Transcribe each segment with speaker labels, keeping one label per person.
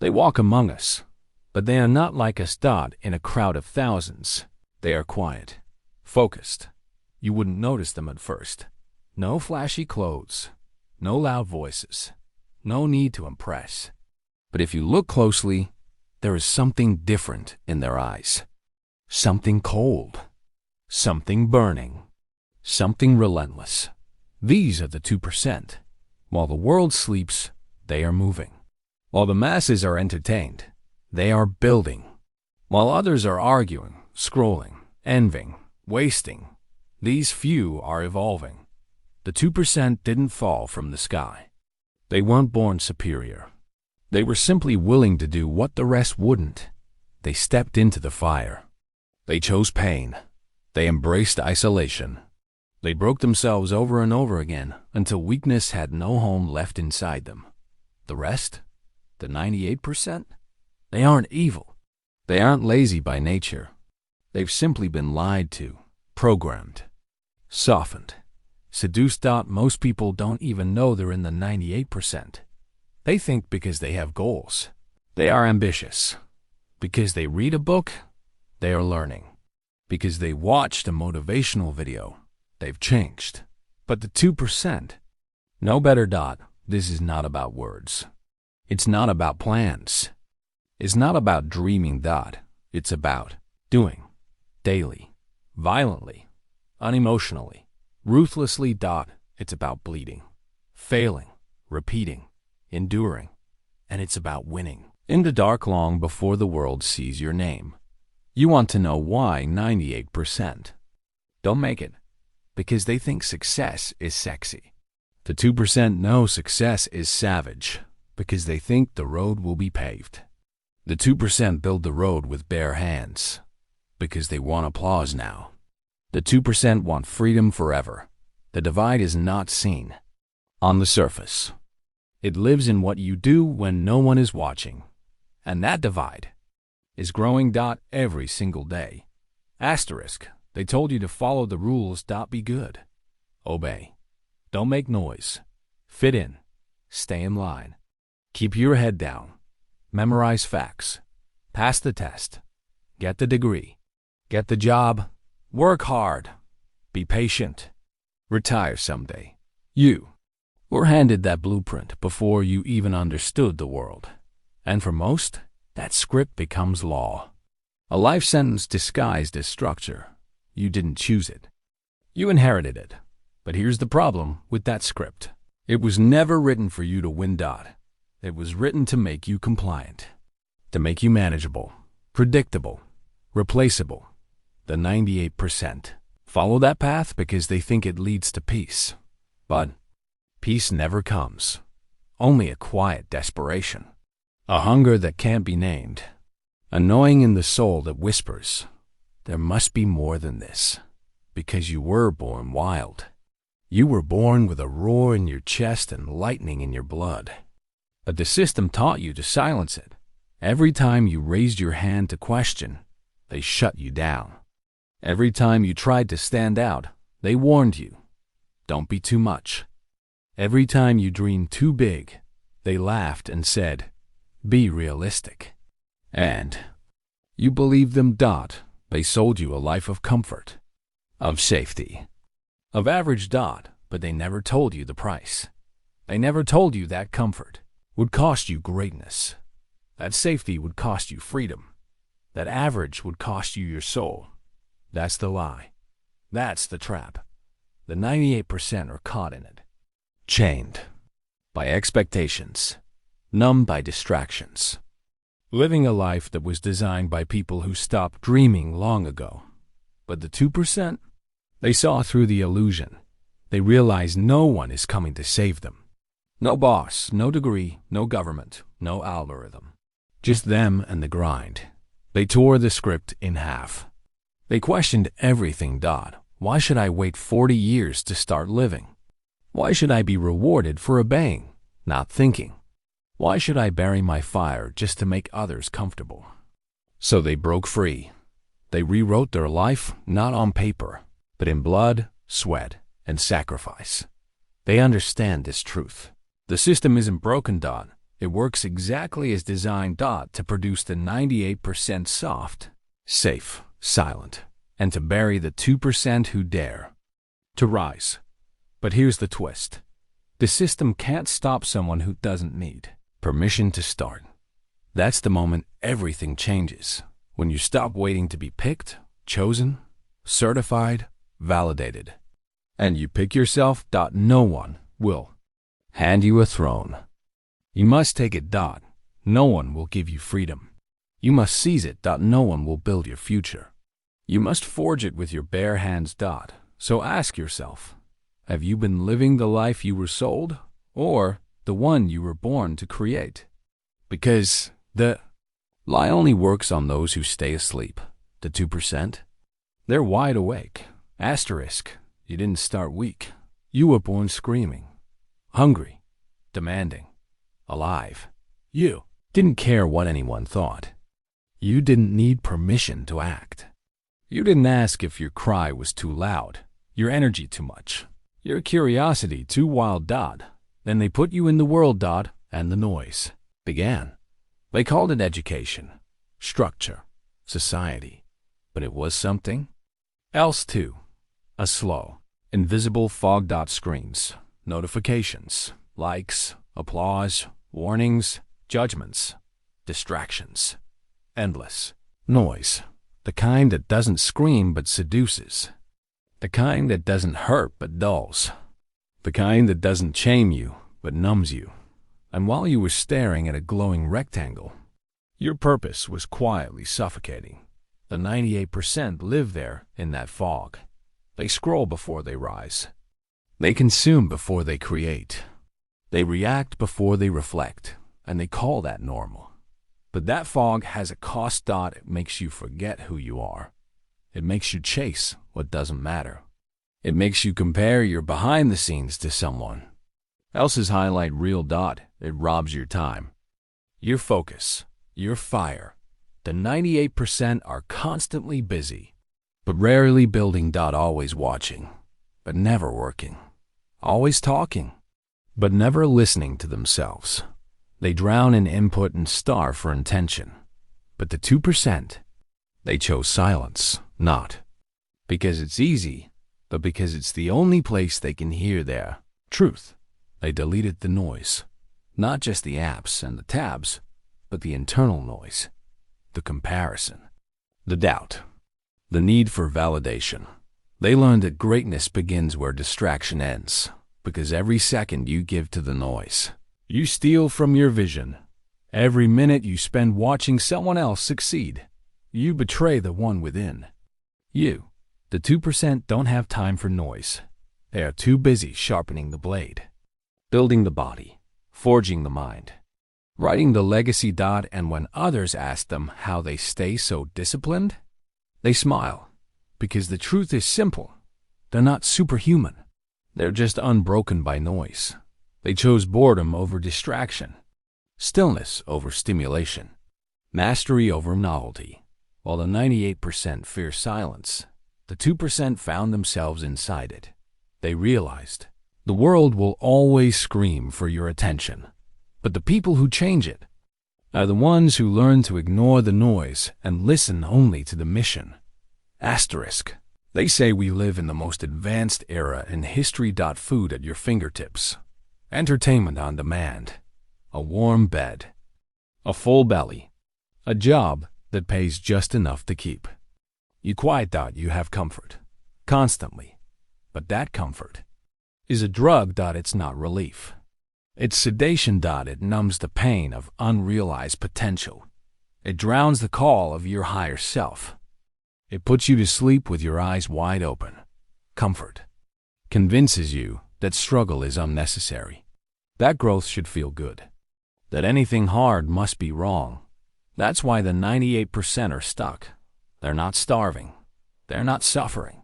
Speaker 1: They walk among us, but they are not like us. In a crowd of thousands. They are quiet, focused. You wouldn't notice them at first. No flashy clothes, no loud voices, no need to impress. But if you look closely, there is something different in their eyes. Something cold, something burning, something relentless. These are the 2%. While the world sleeps, they are moving. While the masses are entertained, they are building. While others are arguing, scrolling, envying, wasting, these few are evolving. The 2% didn't fall from the sky. They weren't born superior. They were simply willing to do what the rest wouldn't. They stepped into the fire. They chose pain. They embraced isolation. They broke themselves over and over again until weakness had no home left inside them. The rest, the 98%, they aren't evil. They aren't lazy by nature. They've simply been lied to, programmed, softened, seduced. Most people don't even know they're in the 98%. They think because they have goals, they are ambitious. Because they read a book, they are learning. Because they watched a motivational video, they've changed. But the 2%, no better. This is not about words. It's not about plans. It's not about dreaming. It's about doing. Daily, violently, unemotionally, ruthlessly. It's about bleeding, failing, repeating, enduring, and it's about winning. In the dark long before the world sees your name. You want to know why 98% don't make it? Because they think success is sexy. The 2% know success is savage because they think the road will be paved. The 2% build the road with bare hands because they want applause now. The 2% want freedom forever. The divide is not seen on the surface. It lives in what you do when no one is watching. And that divide is growing. Every single day. Asterisk. They told you to follow the rules. Be good. Obey. Don't make noise. Fit in. Stay in line. Keep your head down. Memorize facts. Pass the test. Get the degree. Get the job. Work hard. Be patient. Retire someday. You were handed that blueprint before you even understood the world. And for most, that script becomes law. A life sentence disguised as structure. You didn't choose it. You inherited it. But here's the problem with that script. It was never written for you to win. It was written to make you compliant, to make you manageable, predictable, replaceable. The 98% follow that path because they think it leads to peace. But peace never comes. Only a quiet desperation. A hunger that can't be named. A gnawing in the soul that whispers, there must be more than this. Because you were born wild. You were born with a roar in your chest and lightning in your blood. But the system taught you to silence it. Every time you raised your hand to question, they shut you down. Every time you tried to stand out, they warned you, don't be too much. Every time you dreamed too big, they laughed and said, be realistic. And you believed them. They sold you a life of comfort, of safety, of average. But they never told you the price. They never told you that comfort would cost you greatness. That safety would cost you freedom. That average would cost you your soul. That's the lie. That's the trap. The 98% are caught in it. Chained by expectations. Numbed by distractions. Living a life that was designed by people who stopped dreaming long ago. But the 2%, they saw through the illusion. They realized no one is coming to save them. No boss, no degree, no government, no algorithm. Just them and the grind. They tore the script in half. They questioned everything. Why should I wait 40 years to start living? Why should I be rewarded for obeying, not thinking? Why should I bury my fire just to make others comfortable? So they broke free. They rewrote their life not on paper, but in blood, sweat, and sacrifice. They understand this truth. The system isn't broken. It works exactly as designed to produce the 98% soft, safe, silent, and to bury the 2% who dare to rise. But here's the twist. The system can't stop someone who doesn't need permission to start. That's the moment everything changes. When you stop waiting to be picked, chosen, certified, validated, and you pick yourself. No one will hand you a throne. You must take it. No one will give you freedom. You must seize it. No one will build your future. You must forge it with your bare hands. So ask yourself, have you been living the life you were sold, or the one you were born to create? Because the lie only works on those who stay asleep. The 2%, they're wide awake. Asterisk, you didn't start weak. You were born screaming, hungry, demanding, alive. You didn't care what anyone thought. You didn't need permission to act. You didn't ask if your cry was too loud, your energy too much, your curiosity too wild. Then they put you in the world. And the noise began. They called it education, structure, society. But it was something else too. A slow, invisible fog. Screens, notifications, likes, applause, warnings, judgments, distractions. Endless noise. The kind that doesn't scream but seduces. The kind that doesn't hurt but dulls. The kind that doesn't shame you but numbs you. And while you were staring at a glowing rectangle, your purpose was quietly suffocating. The 98% live there in that fog. They scroll before they rise. They consume before they create. They react before they reflect, and they call that normal. But that fog has a cost. It makes you forget who you are. It makes you chase what doesn't matter. It makes you compare your behind the scenes to someone else's highlight reel. It robs your time, your focus, your fire. The 98% are constantly busy, but rarely building. Always watching, but never working. Always talking, but never listening to themselves. They drown in input and starve for intention. But the 2%, they chose silence, not because it's easy, but because it's the only place they can hear their truth. They deleted the noise, not just the apps and the tabs, but the internal noise, the comparison, the doubt, the need for validation. They learned that greatness begins where distraction ends, because every second you give to the noise, you steal from your vision. Every minute you spend watching someone else succeed, you betray the one within. You, the 2%, don't have time for noise. They are too busy sharpening the blade, building the body, forging the mind, writing the legacy. And when others ask them how they stay so disciplined, they smile, because the truth is simple. They're not superhuman. They're just unbroken by noise. They chose boredom over distraction, stillness over stimulation, mastery over novelty. While the 98% fear silence, the 2% found themselves inside it. They realized the world will always scream for your attention, but the people who change it are the ones who learn to ignore the noise and listen only to the mission. Asterisk. They say we live in the most advanced era in history. Food at your fingertips, entertainment on demand, a warm bed, a full belly, a job that pays just enough to keep. You quiet. You have comfort, constantly, but that comfort is a drug. It's not relief. It's sedation. It numbs the pain of unrealized potential. It drowns the call of your higher self. It puts you to sleep with your eyes wide open. Comfort convinces you that struggle is unnecessary, that growth should feel good, that anything hard must be wrong. That's why the 98% are stuck. They're not starving. They're not suffering.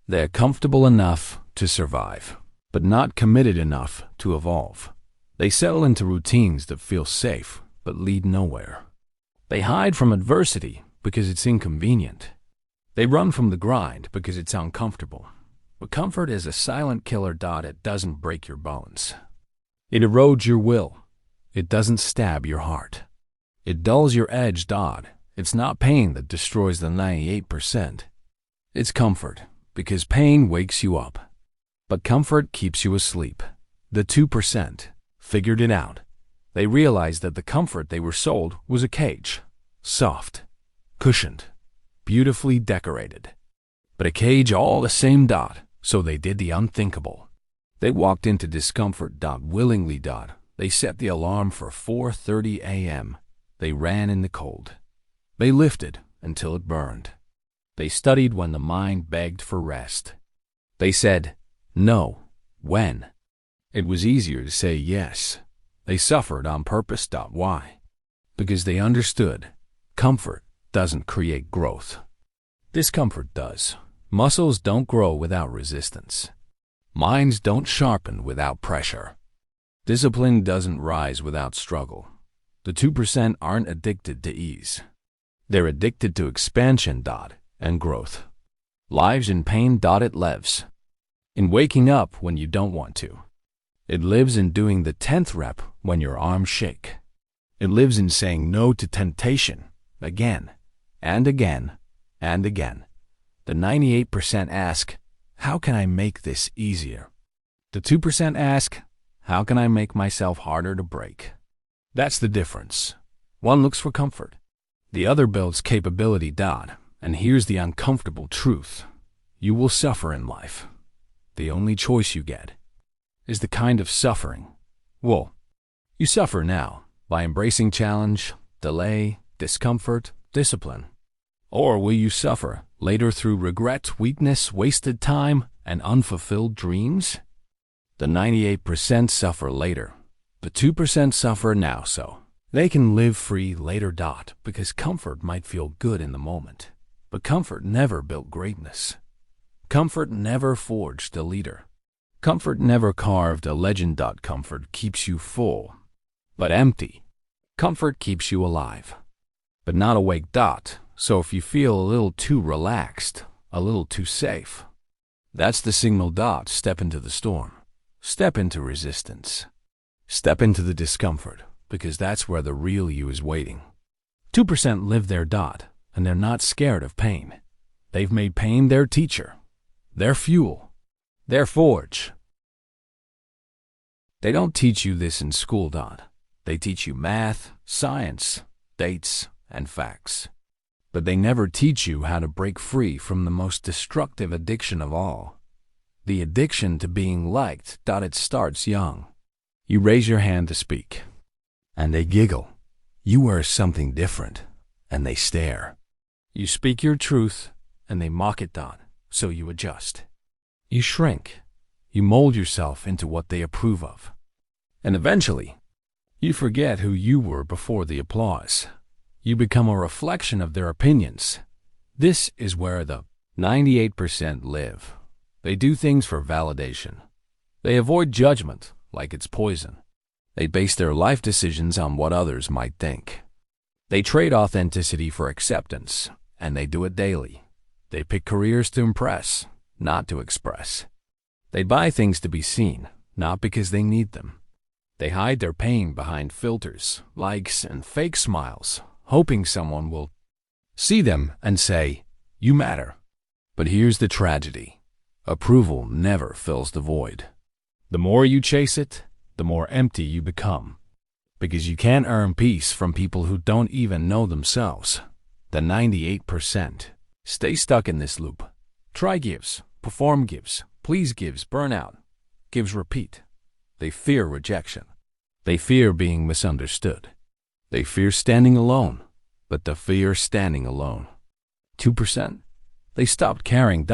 Speaker 1: They're comfortable enough to survive, but not committed enough to evolve. They settle into routines that feel safe but lead nowhere. They hide from adversity because it's inconvenient. They run from the grind because it's uncomfortable. But comfort is a silent killer. It doesn't break your bones. It erodes your will. It doesn't stab your heart. It dulls your edge. It's not pain that destroys the 98%. It's comfort, because pain wakes you up. But comfort keeps you asleep. The 2% figured it out. They realized that the comfort they were sold was a cage. Soft, cushioned, beautifully decorated. But a cage all the same. So they did the unthinkable. They walked into discomfort. Willingly. They set the alarm for 4:30 a.m. They ran in the cold. They lifted until it burned. They studied when the mind begged for rest. They said no when it was easier to say yes. They suffered on purpose. Why? Because they understood comfort doesn't create growth. Discomfort does. Muscles don't grow without resistance. Minds don't sharpen without pressure. Discipline doesn't rise without struggle. The 2% aren't addicted to ease. They're addicted to expansion. And growth. Lives in pain. It lives in waking up when you don't want to. It lives in doing the 10th rep when your arms shake. It lives in saying no to temptation again and again and again. The 98% ask, how can I make this easier? The 2% ask, how can I make myself harder to break? That's the difference. One looks for comfort. The other builds capability. And here's the uncomfortable truth. You will suffer in life. The only choice you get is the kind of suffering. Well, you suffer now by embracing challenge, delay, discomfort, discipline. Or will you suffer later through regret, weakness, wasted time, and unfulfilled dreams? The 98% suffer later. The 2% suffer now so they can live free later. Because comfort might feel good in the moment. But comfort never built greatness. Comfort never forged a leader. Comfort never carved a legend. Comfort keeps you full, but empty. Comfort keeps you alive, but not awake. So if you feel a little too relaxed, a little too safe, that's the signal. Step into the storm. Step into resistance. Step into the discomfort, because that's where the real you is waiting. 2% live their. And they're not scared of pain. They've made pain their teacher, their fuel, their forge. They don't teach you this in school. They teach you math, science, dates, and facts. But they never teach you how to break free from the most destructive addiction of all. The addiction to being liked. It starts young. You raise your hand to speak, and they giggle. You are something different, and they stare. You speak your truth, and they mock it. So you adjust. You shrink. You mold yourself into what they approve of. And eventually, you forget who you were before the applause. You become a reflection of their opinions. This is where the 98% live. They do things for validation. They avoid judgment like it's poison. They base their life decisions on what others might think. They trade authenticity for acceptance, and they do it daily. They pick careers to impress, not to express. They buy things to be seen, not because they need them. They hide their pain behind filters, likes, and fake smiles, hoping someone will see them and say, "You matter." But here's the tragedy. Approval never fills the void. The more you chase it, the more empty you become. Because you can't earn peace from people who don't even know themselves. The 98% stay stuck in this loop. Try gives, perform gives, please gives, burnout, gives repeat. They fear rejection. They fear being misunderstood. They fear standing alone, but the fear standing alone. 2%, they stopped caring.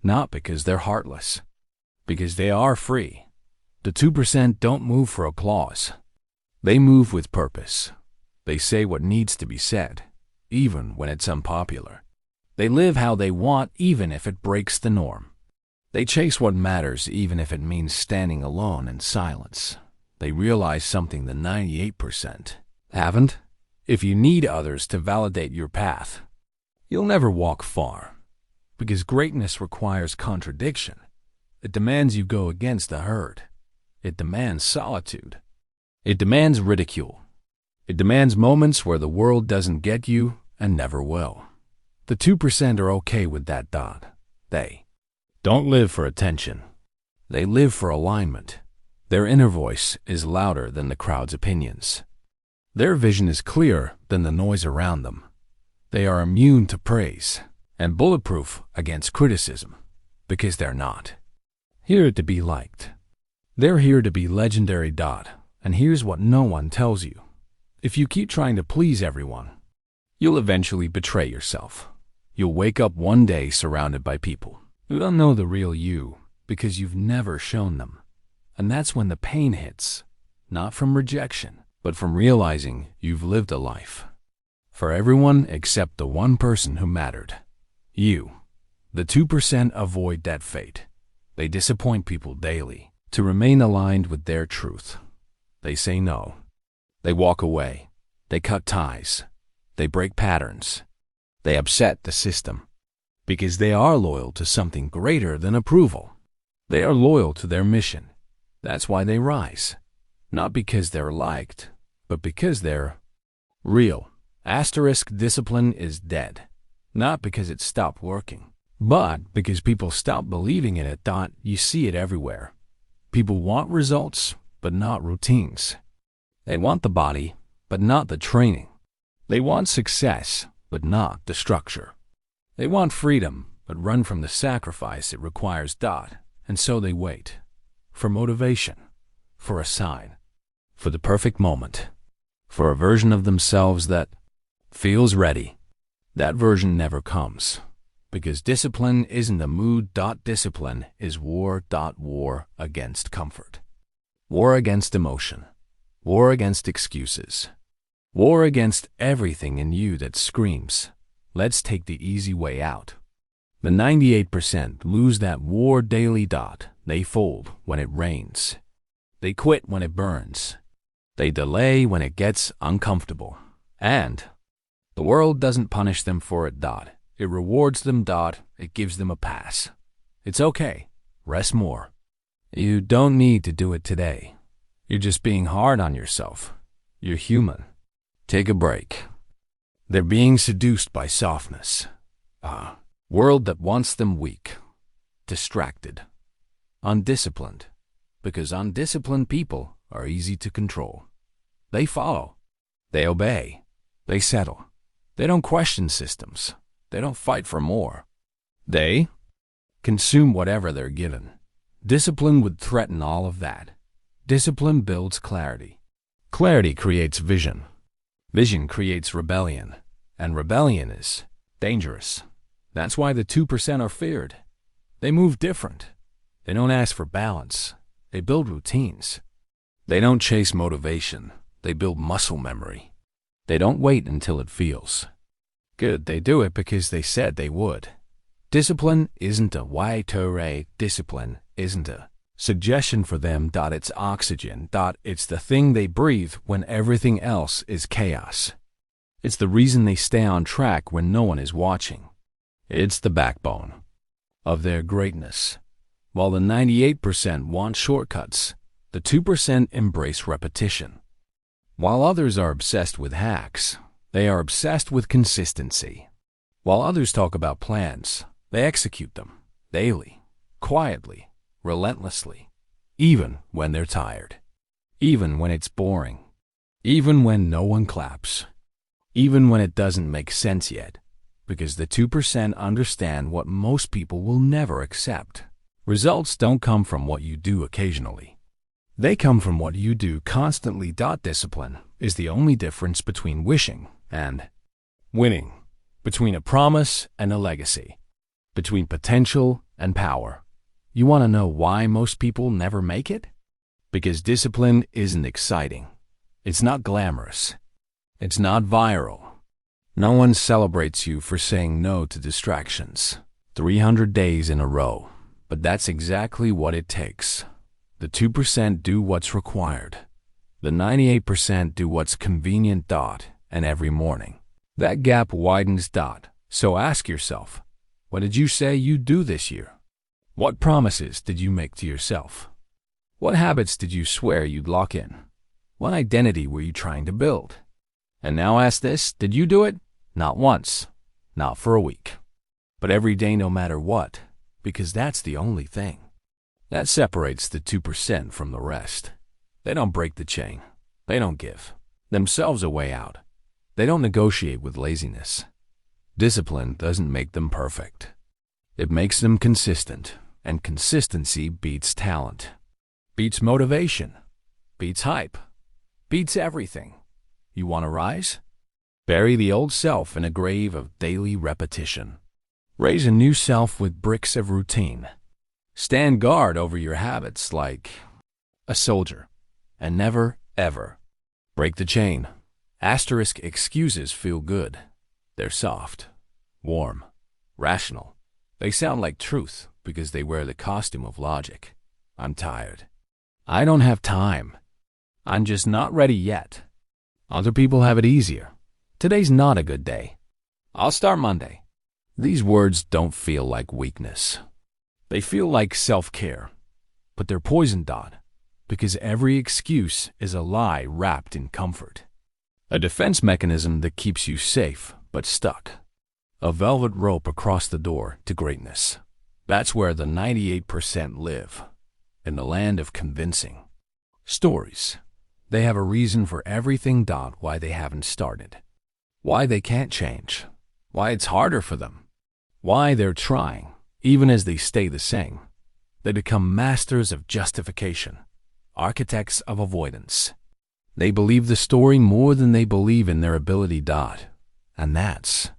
Speaker 1: Not because they're heartless, because they are free. The 2% don't move for applause. They move with purpose. They say what needs to be said, even when it's unpopular. They live how they want, even if it breaks the norm. They chase what matters, even if it means standing alone in silence. They realize something the 98% haven't. If you need others to validate your path, you'll never walk far. Because greatness requires contradiction. It demands you go against the herd. It demands solitude. It demands ridicule. It demands moments where the world doesn't get you and never will. The 2% are okay with that dot. They don't live for attention. They live for alignment. Their inner voice is louder than the crowd's opinions. Their vision is clearer than the noise around them. They are immune to praise and bulletproof against criticism because they're not here to be liked. They're here to be legendary. And here's what no one tells you. If you keep trying to please everyone, you'll eventually betray yourself. You'll wake up one day surrounded by people who don't know the real you because you've never shown them. And that's when the pain hits, not from rejection, but from realizing you've lived a life for everyone except the one person who mattered. You. The 2% avoid that fate. They disappoint people daily to remain aligned with their truth. They say no. They walk away. They cut ties. They break patterns. They upset the system because they are loyal to something greater than approval. They are loyal to their mission. That's why they rise. Not because they're liked, but because they're real. Discipline is dead. Not because it stopped working, but because people stopped believing in it. You see it everywhere. People want results, but not routines. They want the body, but not the training. They want success, but not the structure. They want freedom, but run from the sacrifice it requires. And so they wait for motivation, for a sign, for the perfect moment, for a version of themselves that feels ready. That version never comes because discipline isn't a mood. Discipline is war. War against comfort, war against emotion, war against excuses, war against everything in you that screams, let's take the easy way out. The 98% lose that war daily. They fold when it rains. They quit when it burns. They delay when it gets uncomfortable. And the world doesn't punish them for it. It rewards them. It gives them a pass. It's okay. Rest more. You don't need to do it today. You're just being hard on yourself. You're human. Take a break. They're being seduced by softness. A world that wants them weak, distracted, undisciplined, because undisciplined people are easy to control. They follow. They obey. They settle. They don't question systems. They don't fight for more. They consume whatever they're given. Discipline would threaten all of that. Discipline builds clarity. Clarity creates vision. Vision creates rebellion. And rebellion is dangerous. That's why the 2% are feared. They move different. They don't ask for balance. They build routines. They don't chase motivation. They build muscle memory. They don't wait until it feels good. They do it because they said they would. Discipline isn't a why-to-ray. Discipline isn't a suggestion for them. It's oxygen. It's the thing they breathe when everything else is chaos. It's the reason they stay on track when no one is watching. It's the backbone of their greatness. While the 98% want shortcuts, the 2% embrace repetition. While others are obsessed with hacks, they are obsessed with consistency. While others talk about plans, they execute them daily, quietly, relentlessly, even when they're tired, even when it's boring, even when no one claps, even when it doesn't make sense yet, because the 2% understand what most people will never accept. Results don't come from what you do occasionally. They come from what you do constantly. Discipline is the only difference between wishing and winning, between a promise and a legacy, between potential and power. You want to know why most people never make it? Because discipline isn't exciting. It's not glamorous. It's not viral. No one celebrates you for saying no to distractions 300 days in a row, but that's exactly what it takes. The 2% do what's required. The 98% do what's convenient. And every morning, that gap widens. So ask yourself, what did you say you'd do this year? What promises did you make to yourself? What habits did you swear you'd lock in? What identity were you trying to build? And now ask this, did you do it? Not once, not for a week, but every day no matter what, because that's the only thing that separates the 2% from the rest. They don't break the chain. They don't give themselves a way out. They don't negotiate with laziness. Discipline doesn't make them perfect. It makes them consistent, and consistency beats talent, beats motivation, beats hype, beats everything. You want to rise? Bury the old self in a grave of daily repetition. Raise a new self with bricks of routine. Stand guard over your habits like a soldier, and never, ever break the chain. Asterisk excuses feel good. They're soft, warm, rational. They sound like truth because they wear the costume of logic. I'm tired. I don't have time. I'm just not ready yet. Other people have it easier. Today's not a good day. I'll start Monday. These words don't feel like weakness. They feel like self-care. But they're poison, because every excuse is a lie wrapped in comfort. A defense mechanism that keeps you safe but stuck. A velvet rope across the door to greatness. That's where the 98% live, in the land of convincing stories. They have a reason for everything. Why they haven't started. Why they can't change. Why it's harder for them. Why they're trying, even as they stay the same. They become masters of justification, architects of avoidance. They believe the story more than they believe in their ability. And that's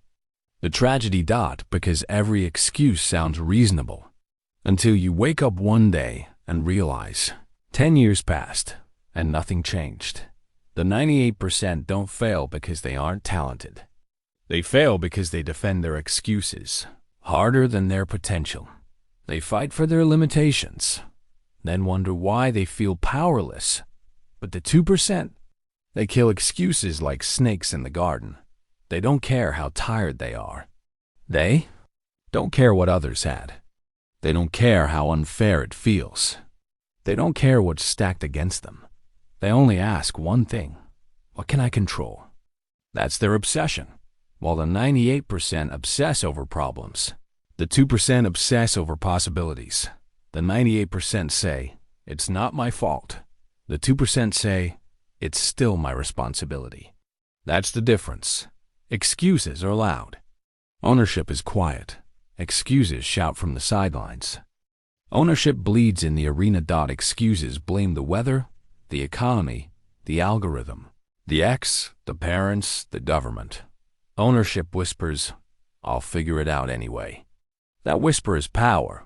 Speaker 1: the tragedy. Because every excuse sounds reasonable until you wake up one day and realize 10 years passed and nothing changed. The 98% don't fail because they aren't talented. They fail because they defend their excuses harder than their potential. They fight for their limitations, then wonder why they feel powerless. But the 2%, they kill excuses like snakes in the garden. They don't care how tired they are. They don't care what others had. They don't care how unfair it feels. They don't care what's stacked against them. They only ask one thing: what can I control? That's their obsession. While the 98% obsess over problems, the 2% obsess over possibilities. The 98% say, it's not my fault. The 2% say, it's still my responsibility. That's the difference. Excuses are loud. Ownership is quiet. Excuses shout from the sidelines. Ownership bleeds in the arena. Excuses blame the weather, the economy, the algorithm, the ex, the parents, the government. Ownership whispers, I'll figure it out anyway. That whisper is power,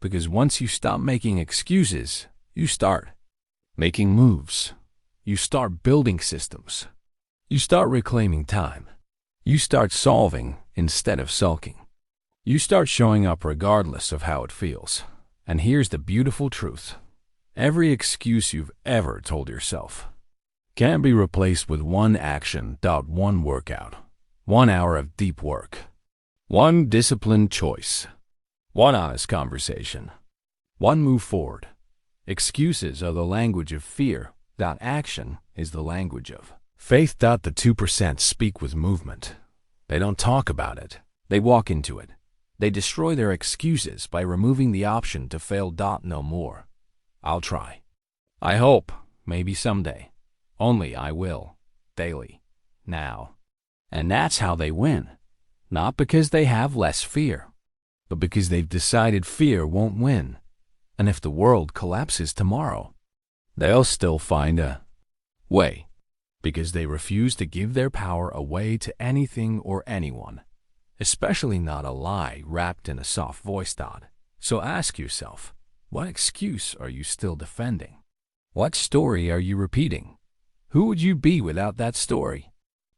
Speaker 1: because once you stop making excuses, you start making moves. You start building systems. You start reclaiming time. You start solving instead of sulking. You start showing up regardless of how it feels. And here's the beautiful truth. Every excuse you've ever told yourself can be replaced with one action. One workout. 1 hour of deep work. One disciplined choice. One honest conversation. One move forward. Excuses are the language of fear. Action is the language of faith. The 2% speak with movement. They don't talk about it. They walk into it. They destroy their excuses by removing the option to fail. No more. I'll try. I hope. Maybe someday. Only I will. Daily. Now. And that's how they win. Not because they have less fear, but because they've decided fear won't win. And if the world collapses tomorrow, they'll still find a way, because they refuse to give their power away to anything or anyone, especially not a lie wrapped in a soft voice. So ask yourself, what excuse are you still defending? What story are you repeating? Who would you be without that story?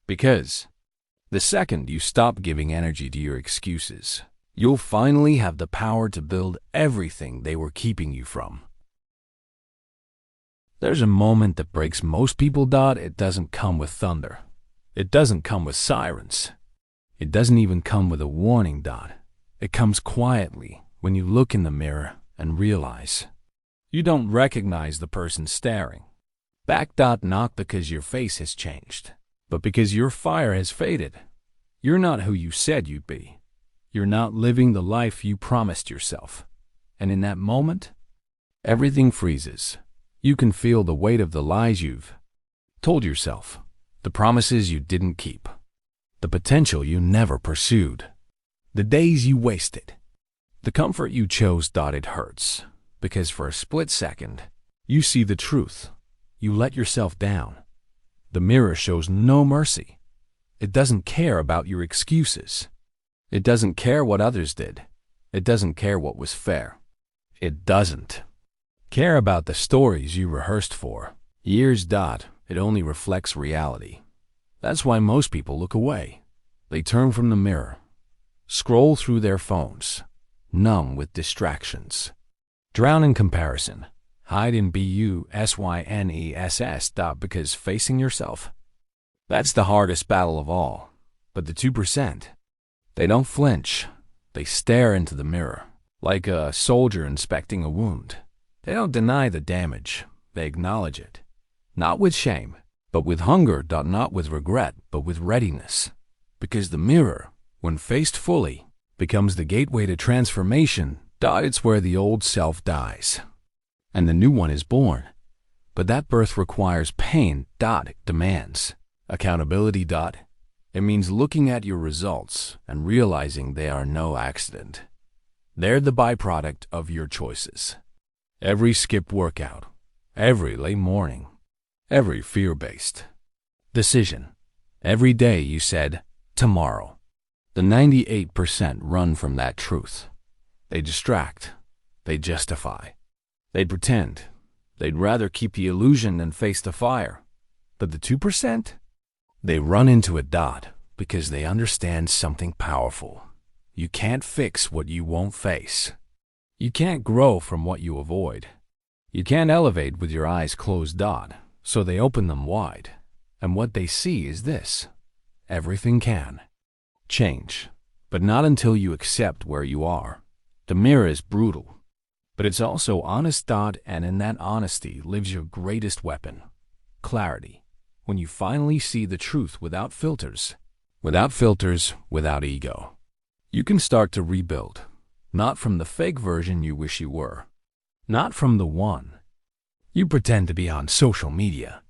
Speaker 1: Because the second you stop giving energy to your excuses, you'll finally have the power to build everything they were keeping you from. There's a moment that breaks most people. It doesn't come with thunder. It doesn't come with sirens. It doesn't even come with a warning. It comes quietly when you look in the mirror and realize you don't recognize the person staring. Back dot not because your face has changed, but because your fire has faded. You're not who you said you'd be. You're not living the life you promised yourself. And in that moment, everything freezes. You can feel the weight of the lies you've told yourself, the promises you didn't keep, the potential you never pursued, the days you wasted, the comfort you chose. It hurts, because for a split second, you see the truth. You let yourself down. The mirror shows no mercy. It doesn't care about your excuses. It doesn't care what others did. It doesn't care what was fair. It doesn't care about the stories you rehearsed for years. It only reflects reality. That's why most people look away. They turn from the mirror, scroll through their phones, numb with distractions, drown in comparison, hide in business. Because facing yourself, that's the hardest battle of all. But the 2%, they don't flinch. They stare into the mirror, like a soldier inspecting a wound. They don't deny the damage. They acknowledge it. Not with shame, but with hunger. Not with regret, but with readiness. Because the mirror, when faced fully, becomes the gateway to transformation. It's where the old self dies, and the new one is born. But that birth requires pain. It demands accountability. It means looking at your results and realizing they are no accident. They're the byproduct of your choices. Every skipped workout, every late morning, every fear-based decision, every day you said, tomorrow. The 98% run from that truth. They distract. They justify. They pretend. They'd rather keep the illusion than face the fire. But the 2%? They run into it. Because they understand something powerful. You can't fix what you won't face. You can't grow from what you avoid. You can't elevate with your eyes closed. So they open them wide. And what they see is this: everything can change, but not until you accept where you are. The mirror is brutal, but it's also honest. And in that honesty lives your greatest weapon: clarity. When you finally see the truth without filters, without ego, you can start to rebuild. Not from the fake version you wish you were. Not from the one you pretend to be on social media.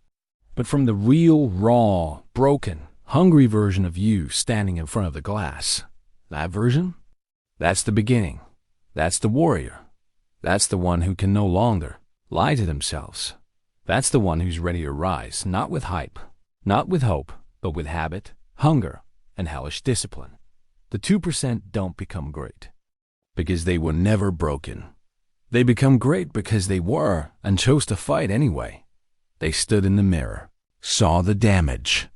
Speaker 1: But from the real, raw, broken, hungry version of you standing in front of the glass. That version? That's the beginning. That's the warrior. That's the one who can no longer lie to themselves. That's the one who's ready to rise, not with hype, not with hope, but with habit, hunger, and hellish discipline. The 2% don't become great because they were never broken. They become great because they were and chose to fight anyway. They stood in the mirror, saw the damage,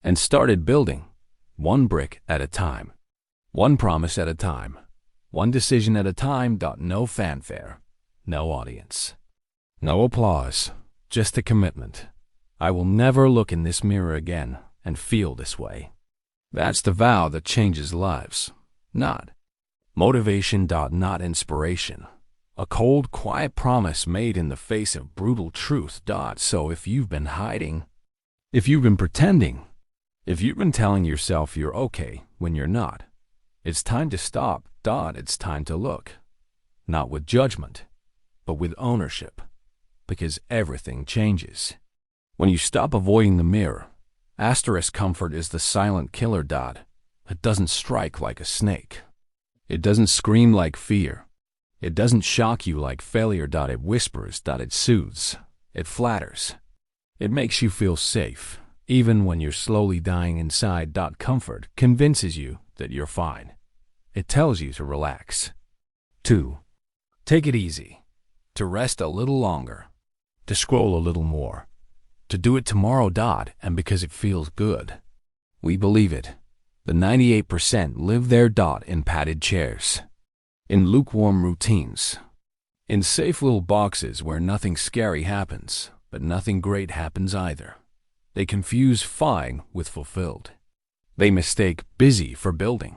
Speaker 1: and started building, one brick at a time, one promise at a time, one decision at a time. No fanfare, no audience, no applause, just a commitment. I will never look in this mirror again and feel this way. That's the vow that changes lives. Not motivation. Not inspiration. A cold, quiet promise made in the face of brutal truth. So if you've been hiding, if you've been pretending, if you've been telling yourself you're okay when you're not, it's time to stop. It's time to look. Not with judgment, but with ownership. Because everything changes. When you stop avoiding the mirror, comfort is the silent killer. It doesn't strike like a snake. It doesn't scream like fear. It doesn't shock you like failure. It whispers. It soothes. It flatters. It makes you feel safe, even when you're slowly dying inside. Comfort convinces you that you're fine. It tells you to relax. 2. Take it easy. To rest a little longer. To scroll a little more. To do it tomorrow. And because it feels good. We believe it. The 98% live there. In padded chairs. In lukewarm routines. In safe little boxes where nothing scary happens, but nothing great happens either. They confuse fine with fulfilled. They mistake busy for building.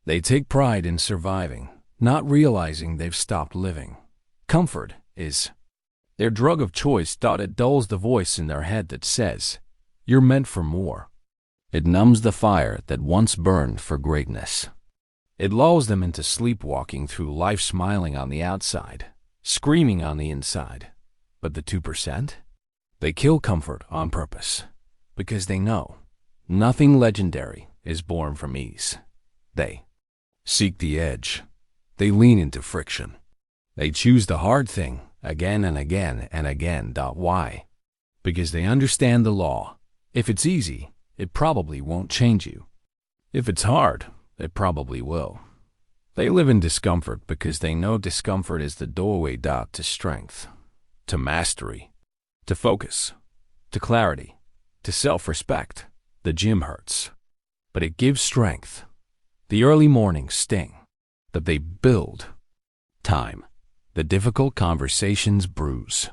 Speaker 1: They take pride in surviving, not realizing they've stopped living. Comfort is Their drug of choice. It dulls the voice in their head that says, "You're meant for more." It numbs the fire that once burned for greatness. It lulls them into sleepwalking through life, smiling on the outside, screaming on the inside. But the 2%? They kill comfort on purpose, because they know nothing legendary is born from ease. They seek the edge. They lean into friction. They choose the hard thing again and again and again. Why? Because they understand the law. If it's easy, it probably won't change you. If it's hard, it probably will. They live in discomfort because they know discomfort is the doorway to strength, to mastery, to focus, to clarity, to self-respect. The gym hurts, but it gives strength. The early mornings sting, that they build time. The difficult conversations bruise,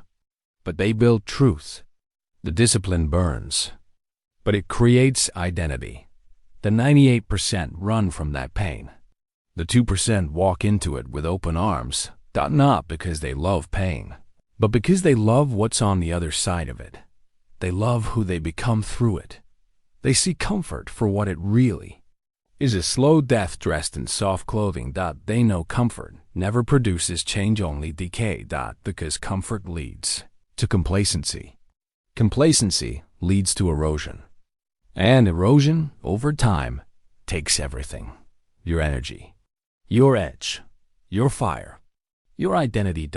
Speaker 1: but they build truth. The discipline burns, but it creates identity. The 98% run from that pain. The 2% walk into it with open arms, not because they love pain, but because they love what's on the other side of it. They love who they become through it. They see comfort for what it really is, a slow death dressed in soft clothing. They know comfort never produces change, only decay. Because comfort leads to complacency. Complacency leads to erosion. And erosion, over time, takes everything. Your energy, your edge, your fire, your identity.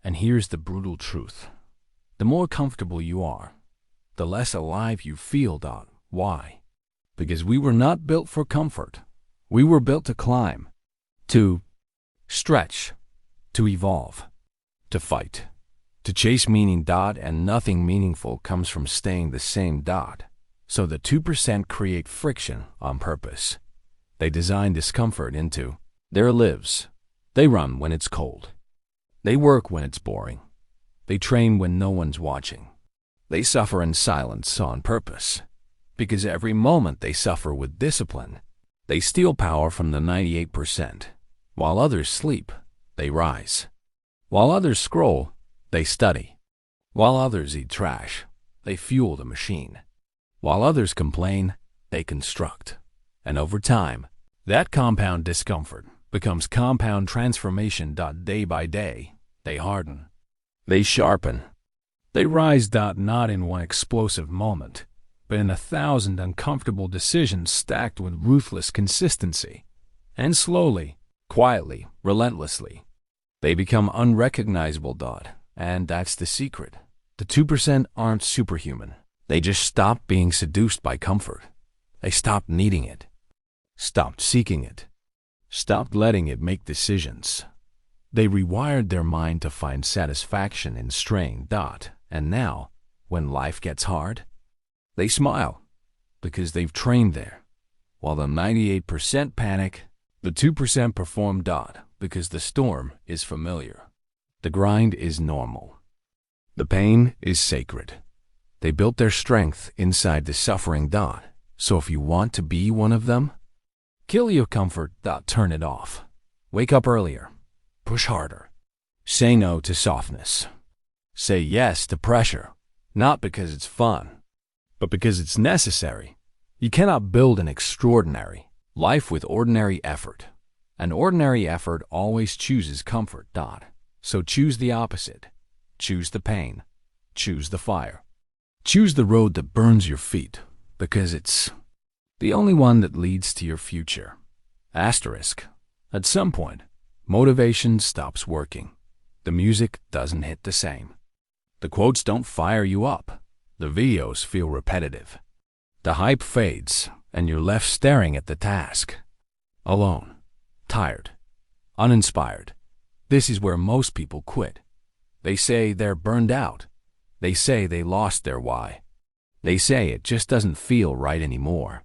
Speaker 1: And here's the brutal truth. The more comfortable you are, the less alive you feel. Why? Because we were not built for comfort. We were built to climb, to stretch, to evolve, to fight, to chase meaning. And nothing meaningful comes from staying the same. So the 2% create friction on purpose. They design discomfort into their lives. They run when it's cold. They work when it's boring. They train when no one's watching. They suffer in silence on purpose. Because every moment they suffer with discipline, they steal power from the 98%. While others sleep, they rise. While others scroll, they study. While others eat trash, they fuel the machine. While others complain, they construct. And over time, that compound discomfort becomes compound transformation. Day by day, they harden. They sharpen. They rise. Not in one explosive moment, but in 1,000 uncomfortable decisions stacked with ruthless consistency. And slowly, quietly, relentlessly, they become unrecognizable. And that's the secret. The 2% aren't superhuman. They just stopped being seduced by comfort. They stopped needing it, stopped seeking it, stopped letting it make decisions. They rewired their mind to find satisfaction in strain. And now, when life gets hard, they smile because they've trained there. While the 98% panic, the 2% perform. Because the storm is familiar. The grind is normal. The pain is sacred. They built their strength inside the suffering. So if you want to be one of them, kill your comfort. Turn it off. Wake up earlier. Push harder. Say no to softness. Say yes to pressure. Not because it's fun, but because it's necessary. You cannot build an extraordinary life with ordinary effort. An ordinary effort always chooses comfort. So choose the opposite. Choose the pain. Choose the fire. Choose the road that burns your feet, because it's the only one that leads to your future. Asterisk. At some point, motivation stops working. The music doesn't hit the same. The quotes don't fire you up. The videos feel repetitive. The hype fades, and you're left staring at the task. Alone. Tired. Uninspired. This is where most people quit. They say they're burned out. They say they lost their why. They say it just doesn't feel right anymore.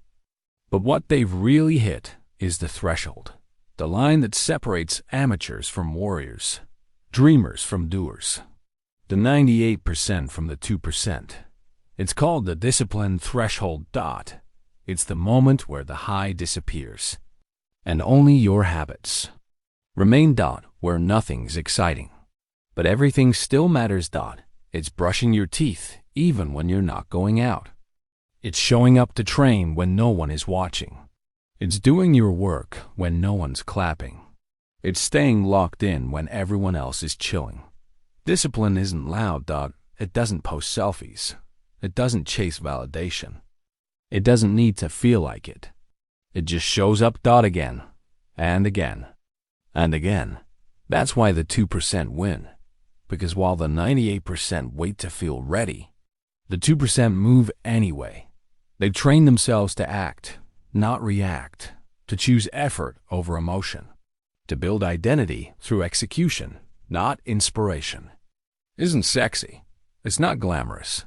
Speaker 1: But what they've really hit is the threshold. The line that separates amateurs from warriors. Dreamers from doers. The 98% from the 2%. It's called the discipline threshold. It's the moment where the high disappears. And only your habits remain. Where nothing's exciting. But everything still matters. It's brushing your teeth even when you're not going out. It's showing up to train when no one is watching. It's doing your work when no one's clapping. It's staying locked in when everyone else is chilling. Discipline isn't loud. It doesn't post selfies. It doesn't chase validation. It doesn't need to feel like it. It just shows up again and again and again. That's why the 2% win. Because while the 98% wait to feel ready, the 2% move anyway. They train themselves to act, not react, to choose effort over emotion, to build identity through execution, not inspiration. Isn't sexy. It's not glamorous.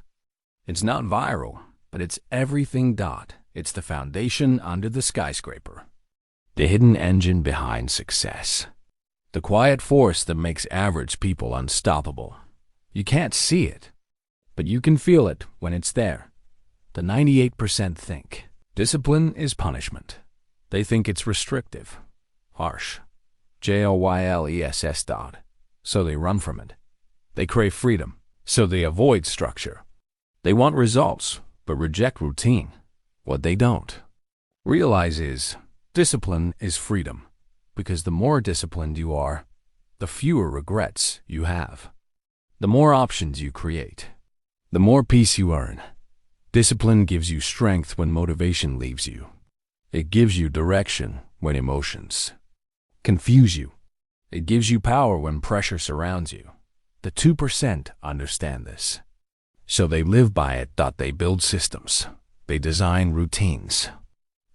Speaker 1: It's not viral, but it's everything. It's the foundation under the skyscraper. The hidden engine behind success. The quiet force that makes average people unstoppable. You can't see it, but you can feel it when it's there. The 98% think discipline is punishment. They think it's restrictive, harsh, joyless. So they run from it. They crave freedom, so they avoid structure. They want results, but reject routine. What they don't realize is discipline is freedom, because the more disciplined you are, the fewer regrets you have. The more options you create, the more peace you earn. Discipline gives you strength when motivation leaves you. It gives you direction when emotions confuse you. It gives you power when pressure surrounds you. The 2% understand this. So they live by it. They build systems. They design routines.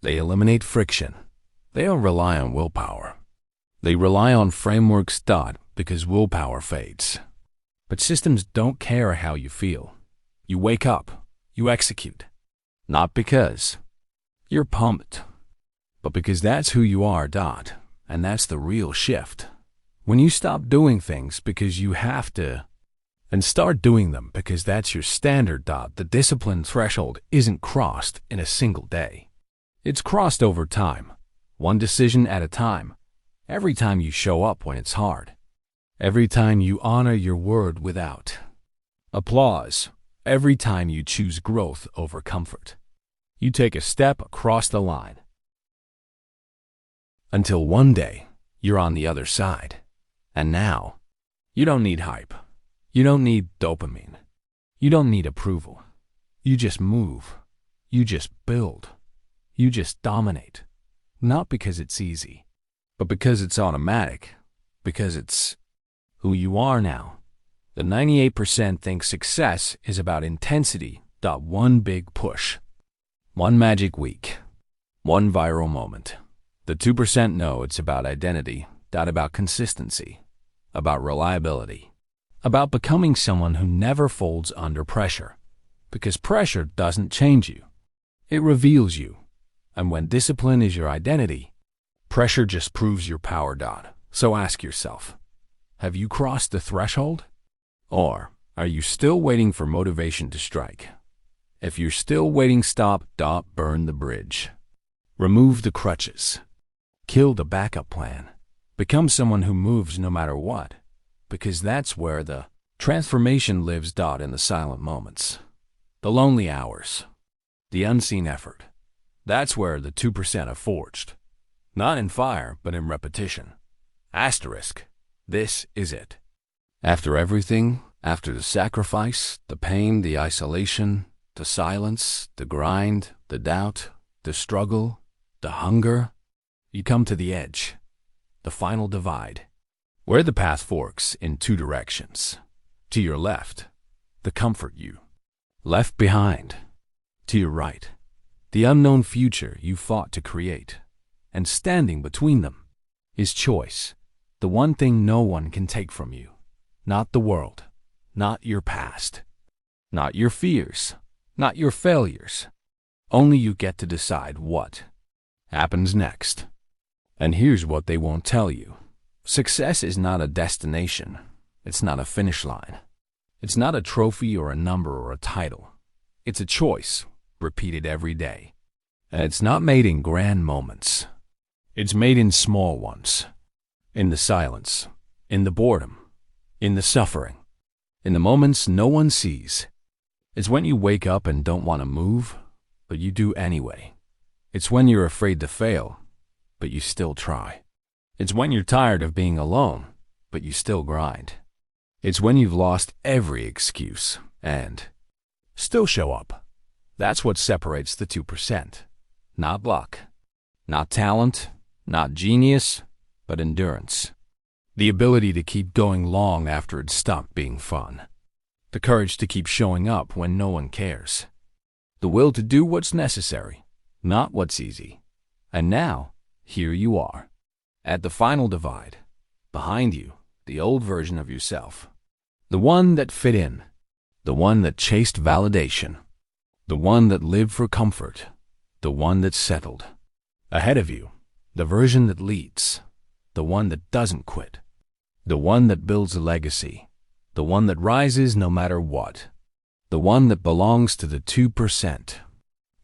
Speaker 1: They eliminate friction. They don't rely on willpower. They rely on frameworks. Because willpower fades. But systems don't care how you feel. You wake up. You execute. Not because you're pumped, but because that's who you are. And that's the real shift. When you stop doing things because you have to, and start doing them because that's your standard. The discipline threshold isn't crossed in a single day. It's crossed over time, one decision at a time. Every time you show up when it's hard. Every time you honor your word without applause. Every time you choose growth over comfort. You take a step across the line. Until one day, you're on the other side. And now, you don't need hype. You don't need dopamine. You don't need approval. You just move. You just build. You just dominate. Not because it's easy, but because it's automatic. Because it's who you are now. The 98% think success is about intensity. One big push. One magic week. One viral moment. The 2% know it's about identity. About consistency. About reliability. About becoming someone who never folds under pressure. Because pressure doesn't change you. It reveals you. And when discipline is your identity, pressure just proves your power. So ask yourself, have you crossed the threshold? Or are you still waiting for motivation to strike? If you're still waiting, stop. Burn the bridge. Remove the crutches. Kill the backup plan. Become someone who moves no matter what. Because that's where the transformation lives. In the silent moments. The lonely hours. The unseen effort. That's where the 2% are forged. Not in fire, but in repetition. Asterisk. This is it. After everything, after the sacrifice, the pain, the isolation, the silence, the grind, the doubt, the struggle, the hunger, you come to the edge, the final divide, where the path forks in two directions. To your left, the comfort you left behind. To your right, the unknown future you fought to create. And standing between them is choice, the one thing no one can take from you. Not the world, not your past, not your fears, not your failures. Only you get to decide what happens next. And here's what they won't tell you. Success is not a destination. It's not a finish line. It's not a trophy or a number or a title. It's a choice, repeated every day. And it's not made in grand moments. It's made in small ones. In the silence, in the boredom, in the suffering, in the moments no one sees. It's when you wake up and don't want to move, but you do anyway. It's when you're afraid to fail, but you still try. It's when you're tired of being alone, but you still grind. It's when you've lost every excuse and still show up. That's what separates the 2%. Not luck, not talent, not genius, but endurance. The ability to keep going long after it stopped being fun. The courage to keep showing up when no one cares. The will to do what's necessary, not what's easy. And now, here you are. At the final divide. Behind you, the old version of yourself. The one that fit in. The one that chased validation. The one that lived for comfort. The one that settled. Ahead of you, the version that leads. The one that doesn't quit. The one that builds a legacy. The one that rises no matter what. The one that belongs to the 2%.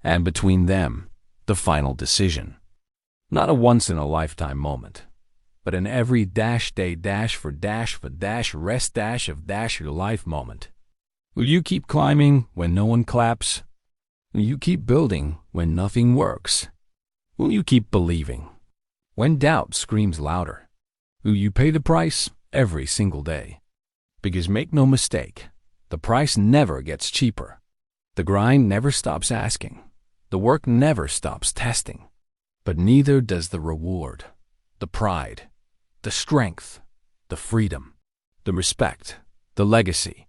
Speaker 1: And between them, the final decision. Not a once-in-a-lifetime moment, but an every day rest of your life moment. Will you keep climbing when no one claps? Will you keep building when nothing works? Will you keep believing when doubt screams louder? Will you pay the price every single day? Because make no mistake, the price never gets cheaper. The grind never stops asking. The work never stops testing. But neither does the reward, the pride, the strength, the freedom, the respect, the legacy,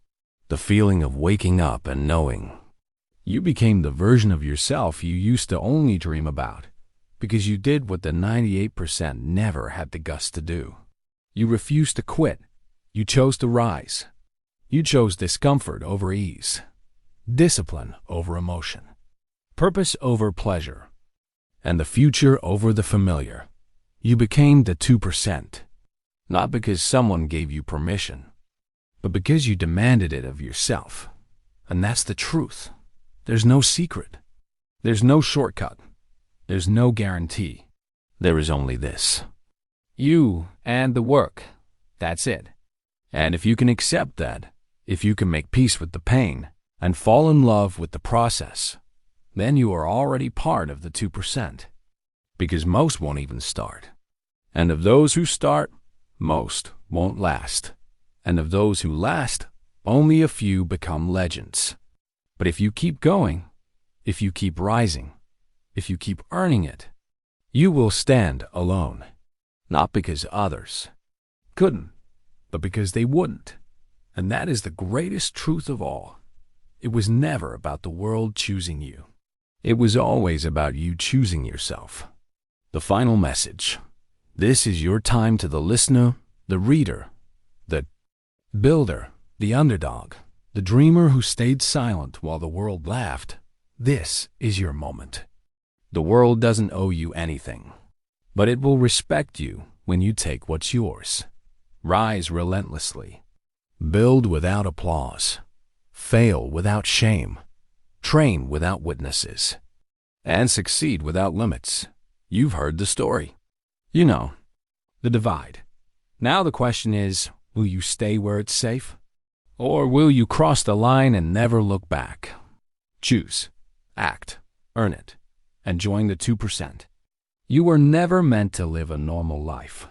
Speaker 1: the feeling of waking up and knowing you became the version of yourself you used to only dream about because you did what the 98% never had the guts to do. You refused to quit. You chose to rise. You chose discomfort over ease, discipline over emotion, purpose over pleasure, and the future over the familiar. You became the 2%, not because someone gave you permission, but because you demanded it of yourself. And that's the truth. There's no secret. There's no shortcut. There's no guarantee. There is only this. You and the work. That's it. And if you can accept that, if you can make peace with the pain and fall in love with the process, then you are already part of the 2%. Because most won't even start. And of those who start, most won't last. And of those who last, only a few become legends. But if you keep going, if you keep rising, if you keep earning it, you will stand alone. Not because others couldn't, but because they wouldn't. And that is the greatest truth of all. It was never about the world choosing you. It was always about you choosing yourself. The final message. This is your time to the listener, the reader, the builder, the underdog, the dreamer who stayed silent while the world laughed. This is your moment. The world doesn't owe you anything, but it will respect you when you take what's yours. Rise relentlessly. Build without applause. Fail without shame. Train without witnesses. And succeed without limits. You've heard the story. You know, the divide. Now the question is, will you stay where it's safe? Or will you cross the line and never look back? Choose, act, earn it, and join the 2%. You were never meant to live a normal life.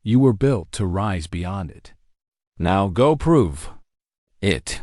Speaker 1: You were built to rise beyond it. Now go prove it.